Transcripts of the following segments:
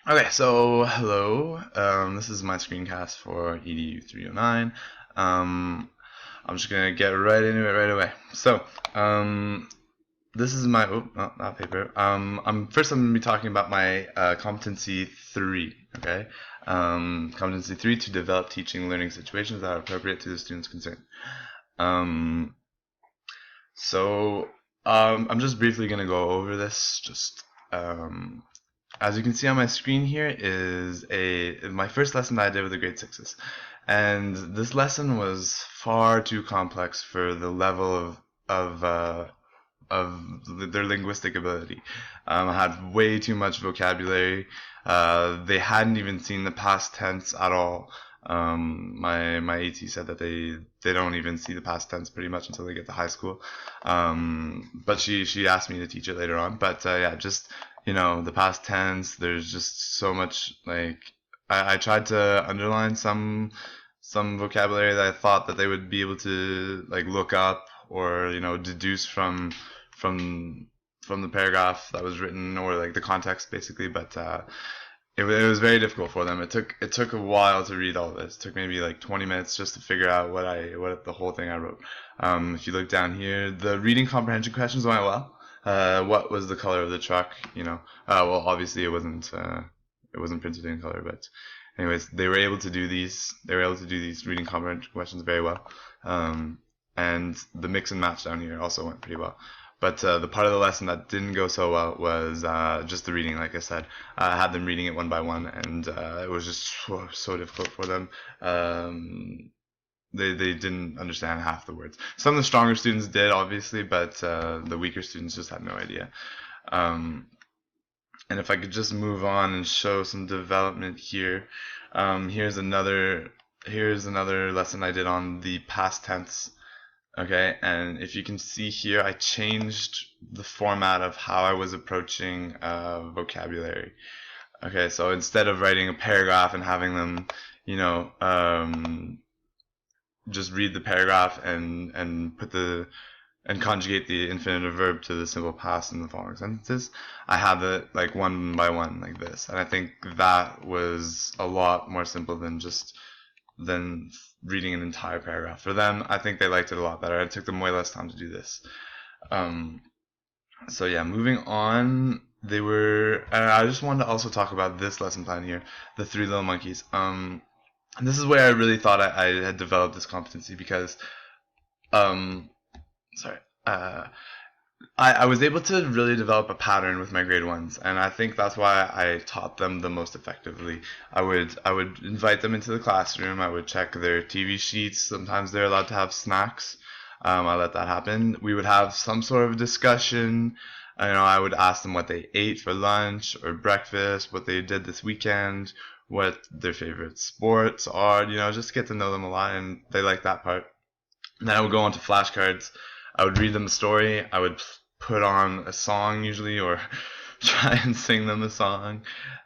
Okay, so hello. This is my screencast for EDU 309. I'm just gonna get right into it right away. This is my not paper. I'm gonna be talking about my competency three. Okay, competency three to develop teaching learning situations that are appropriate to the students concerned. Um, so I'm just briefly gonna go over this. Um, as you can see on my screen here is my first lesson that I did with the grade sixes, and this lesson was far too complex for the level of uh, their linguistic ability. I had way too much vocabulary. They hadn't even seen the past tense at all. My AT said that they don't even see the past tense pretty much until they get to high school. But she asked me to teach it later on. But yeah, just the past tense. There's just so much like I tried to underline some vocabulary that I thought that they would be able to like look up or deduce from from the paragraph that was written or like the context basically. But it was very difficult for them. It took a while to read all of this. It took maybe like 20 minutes just to figure out what the whole thing I wrote. If you look down here, the reading comprehension questions went well. What was the color of the truck? Well, obviously it wasn't printed in color, but anyways, they were able to do these. They were able to do these reading comprehension questions very well. And the mix and match down here also went pretty well. But the part of the lesson that didn't go so well was just the reading. Like I said, I had them reading it one by one, and it was just so difficult for them. They didn't understand half the words. Some of the stronger students did, obviously, but the weaker students just had no idea. Um, and if I could just move on and show some development here, here's another lesson I did on the past tense. Okay, and if you can see here, I changed the format of how I was approaching vocabulary. Okay, so instead of writing a paragraph and having them, you know, just read the paragraph and conjugate the infinitive verb to the simple past in the following sentences, I had it like one by one like this, and I think that was a lot more simple than reading an entire paragraph. For them, I think they liked it a lot better. It took them way less time to do this. Um, so yeah, moving on. And I just wanted to also talk about this lesson plan here, the Three Little Monkeys. And this is where I really thought I had developed this competency because, um, sorry, uh, I was able to really develop a pattern with my grade ones, and I think that's why I taught them the most effectively. I would invite them into the classroom. I would check their TV sheets. Sometimes they're allowed to have snacks. I let that happen. We would have some sort of discussion. I would ask them what they ate for lunch or breakfast, what they did this weekend, what their favorite sports are. Just to get to know them a lot, and they like that part. And then I would go on to flashcards. I would read them a story. I would put on a song usually, or try and sing them a song.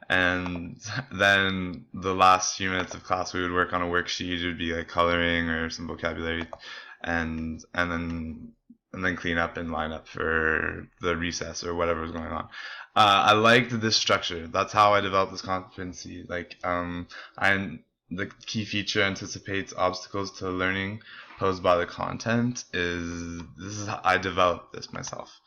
And then the last few minutes of class, we would work on a worksheet. It would be like coloring or some vocabulary, and then clean up and line up for the recess or whatever was going on. I liked this structure. That's how I developed this competency. The key feature anticipates obstacles to learning posed by the content. This is how I developed this myself.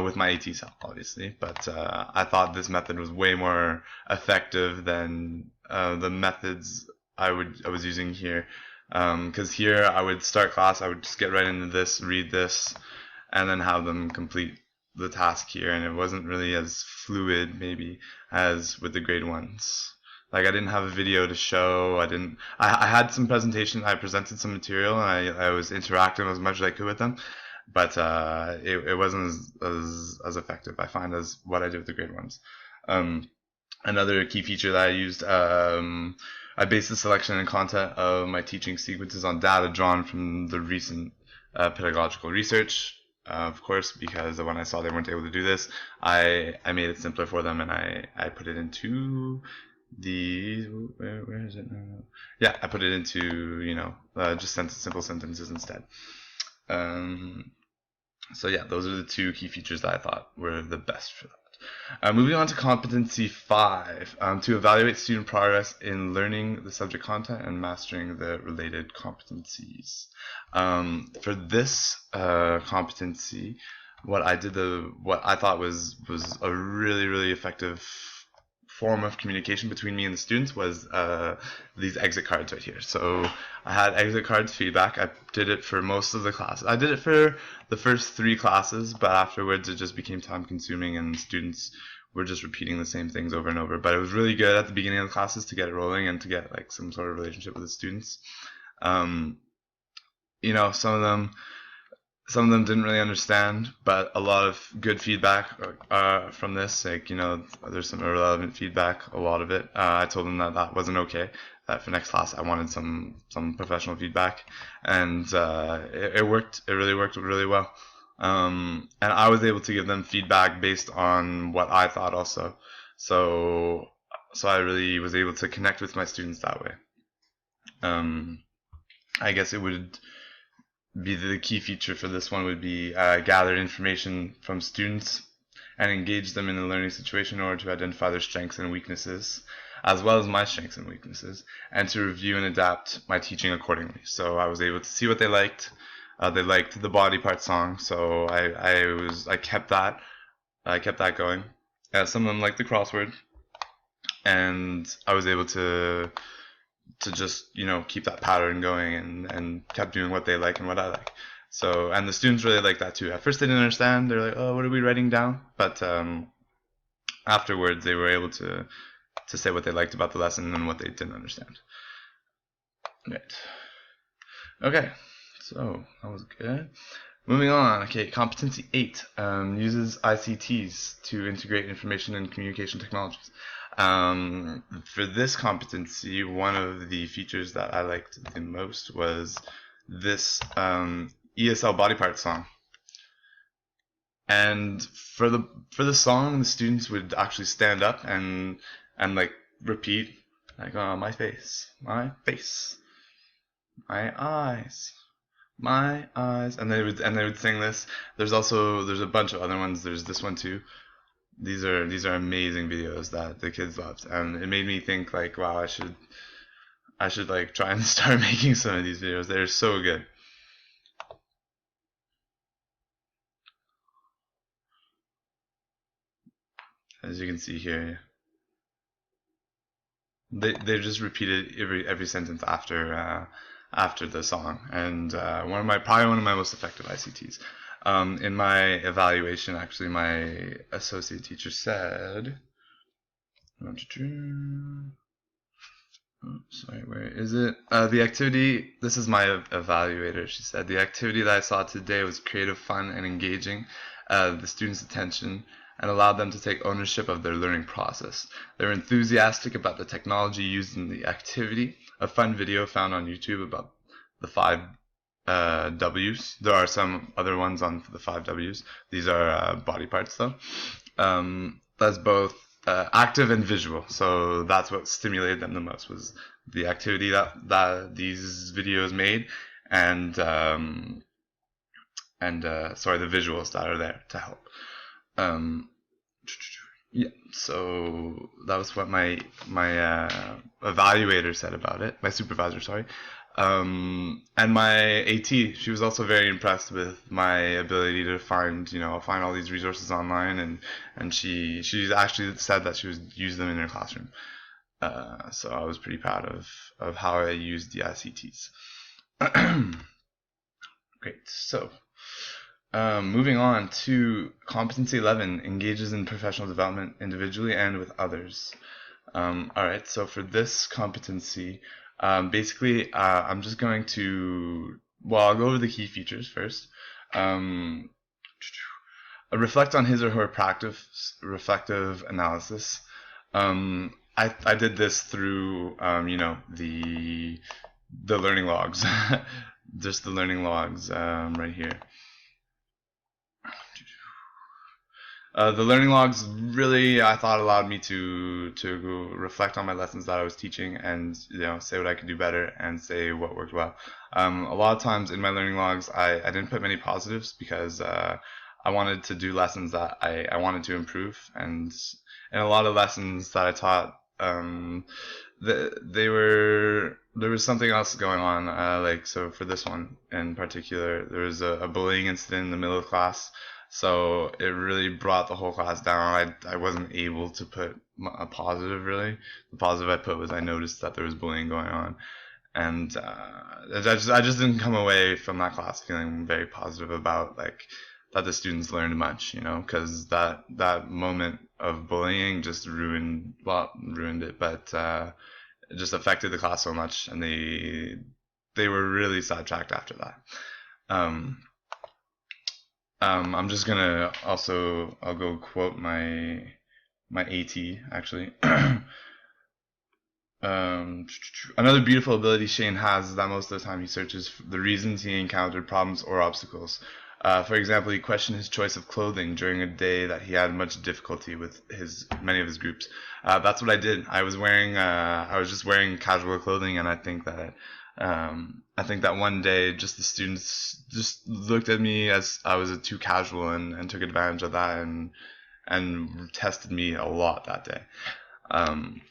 With my AT self, obviously, but I thought this method was way more effective than the methods I was using here. Because here I would start class, I would just get right into this, read this, and then have them complete the task here, and it wasn't really as fluid maybe as with the grade ones. Like I didn't have a video to show. I had some presentation. I presented some material, and I was interacting as much as I could with them, but it wasn't as effective, I find, as what I did with the grade ones. Another key feature that I used, I based the selection and content of my teaching sequences on data drawn from the recent pedagogical research. Of course, because when I saw they weren't able to do this, I made it simpler for them, and I put it into the where is it now? Yeah, I put it into just simple sentences instead. So yeah, those are the two key features that I thought were the best for that. Moving on to competency 5, to evaluate student progress in learning the subject content and mastering the related competencies. For this competency, what I thought was a really effective form of communication between me and the students was these exit cards right here. So I had exit cards feedback. I did it for most of the classes. I did it for the first 3 classes, but afterwards it just became time consuming and students were just repeating the same things over and over. But it was really good at the beginning of the classes to get it rolling and to get like some sort of relationship with the students. You know, some of them didn't really understand, but a lot of good feedback from this. Like, you know, there's some irrelevant feedback, a lot of it. I told them that wasn't okay, that for next class I wanted some professional feedback, and it worked. It really worked really well. And I was able to give them feedback based on what I thought also. So I really was able to connect with my students that way. I guess it would be the key feature for this one would be gather information from students and engage them in the learning situation in order to identify their strengths and weaknesses, as well as my strengths and weaknesses, and to review and adapt my teaching accordingly. So I was able to see what they liked. They liked the body part song, so I kept that going. Some of them liked the crossword, and I was able to just, you know, keep that pattern going and kept doing what they like and what I like. So, and the students really like that too. At first they didn't understand. They're like, oh, what are we writing down? But afterwards they were able to say what they liked about the lesson and what they didn't understand. Right. Okay, so that was good. Moving on. Okay, competency 8 uses ICTs to integrate information and communication technologies. For this competency, one of the features that I liked the most was this ESL body part song. And for the song, the students would actually stand up and like repeat, like, oh, my face, my eyes, my eyes, and they would sing this. There's a bunch of other ones. There's this one too. These are amazing videos that the kids loved, and it made me think like, wow, I should like try and start making some of these videos. They're so good. As you can see here, they just repeated every sentence after the song, and probably one of my most effective ICTs. In my evaluation, actually, my associate teacher said, sorry, where is it? The activity, this is my evaluator, she said, the activity that I saw today was creative, fun, and engaging the students' attention and allowed them to take ownership of their learning process. They were enthusiastic about the technology used in the activity. A fun video found on YouTube about the 5 W's. There are some other ones on the 5 W's. These are body parts though. That's both active and visual. So that's what stimulated them the most, was the activity that these videos made, and the visuals that are there to help. Yeah, so that was what my evaluator said about it. My supervisor, sorry. And my AT, she was also very impressed with my ability to find all these resources online, and she actually said that she would use them in her classroom. So I was pretty proud of how I used the ICTs. Great. So moving on to competency 11, engages in professional development individually and with others. Alright, so for this competency, basically I'm just going to, I'll go over the key features first. Reflect on his or her reflective analysis. I did this through the learning logs, just the learning logs right here. The learning logs really, I thought, allowed me to reflect on my lessons that I was teaching and say what I could do better and say what worked well. A lot of times in my learning logs, I didn't put many positives because I wanted to do lessons that I wanted to improve, and a lot of lessons that I taught, they were there was something else going on. Like, so for this one in particular, there was a bullying incident in the middle of class. So it really brought the whole class down. I wasn't able to put a positive, really. The positive I put was I noticed that there was bullying going on, and I just didn't come away from that class feeling very positive about, like, that the students learned much, because that moment of bullying just ruined it, but it just affected the class so much, and they were really sidetracked after that. Um, I'm just gonna also I'll go quote my AT actually. Another beautiful ability Shane has is that most of the time he searches for the reasons he encountered problems or obstacles. For example, he questioned his choice of clothing during a day that he had much difficulty with many of his groups. That's what I did. I was just wearing casual clothing, and I think that one day just the students just looked at me as I was too casual, and took advantage of that, and tested me a lot that day. Um,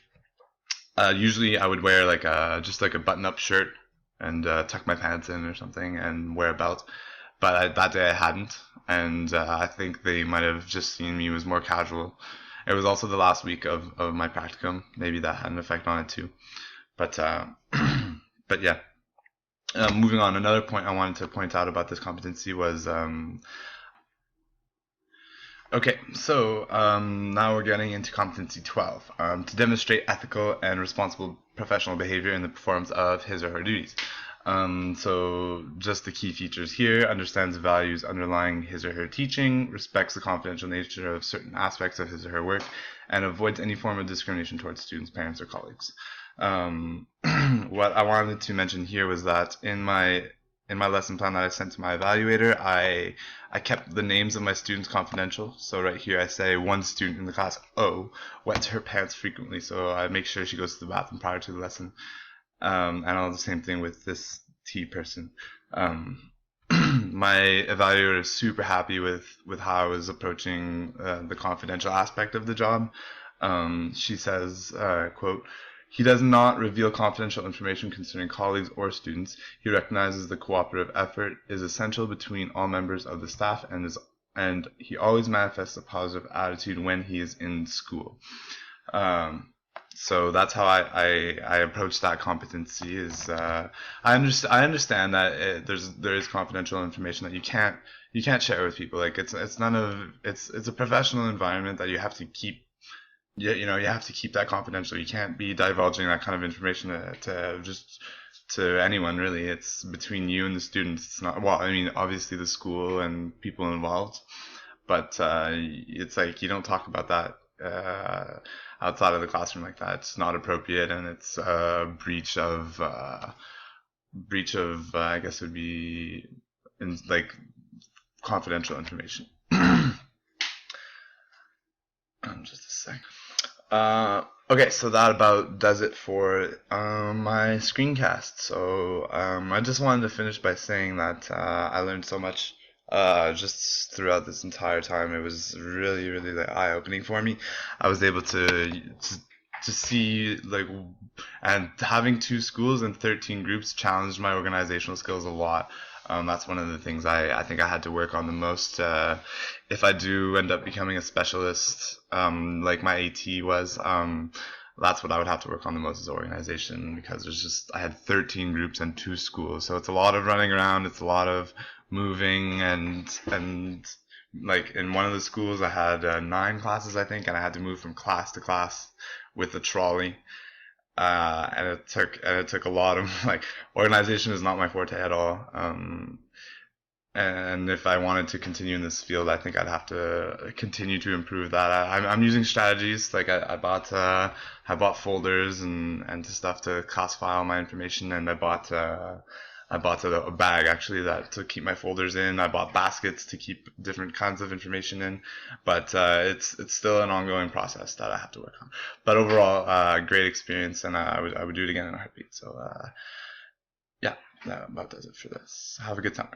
Usually I would wear just like a button-up shirt and tuck my pants in or something and wear a belt. But that day I hadn't, and I think they might have just seen me as more casual. It was also the last week of my practicum. Maybe that had an effect on it too. But but yeah. Moving on, another point I wanted to point out about this competency was okay, so now we're getting into competency 12, to demonstrate ethical and responsible professional behavior in the performance of his or her duties. So just the key features here: understands the values underlying his or her teaching, respects the confidential nature of certain aspects of his or her work, and avoids any form of discrimination towards students, parents, or colleagues. What I wanted to mention here was that in my lesson plan that I sent to my evaluator, I kept the names of my students confidential. So right here I say one student in the class O wets her pants frequently, so I make sure she goes to the bathroom prior to the lesson. And I'll do the same thing with this T person. My evaluator is super happy with how I was approaching the confidential aspect of the job. She says, quote, "He does not reveal confidential information concerning colleagues or students. He recognizes the cooperative effort is essential between all members of the staff, and he always manifests a positive attitude when he is in school." So that's how I approach that competency. I understand that there is confidential information that you can't share with people. Like, it's a professional environment that you have to keep. Yeah, you have to keep that confidential. You can't be divulging that kind of information to anyone, really. It's between you and the students. It's not, well, I mean, obviously the school and people involved, but it's like you don't talk about that outside of the classroom like that. It's not appropriate, and it's a breach of I guess it would be like confidential information. Just a sec. Okay, so that about does it for my screencast. So I just wanted to finish by saying that I learned so much just throughout this entire time. It was really, really like eye-opening for me. I was able to see, like, and having 2 schools and 13 groups challenged my organizational skills a lot. That's one of the things I think I had to work on the most. If I do end up becoming a specialist, like my AT was, that's what I would have to work on the most, is organization, because I had 13 groups and 2 schools. So it's a lot of running around. It's a lot of moving, and like in one of the schools I had 9 classes, I think, and I had to move from class to class with a trolley. And it took a lot of, like, organization is not my forte at all. And if I wanted to continue in this field, I think I'd have to continue to improve that. I'm using strategies, like I bought folders and stuff to classify all my information, and I bought a bag actually to keep my folders in. I bought baskets to keep different kinds of information in, but it's still an ongoing process that I have to work on. But overall, great experience, and I would do it again in a heartbeat. So yeah, that about does it for this. Have a good time.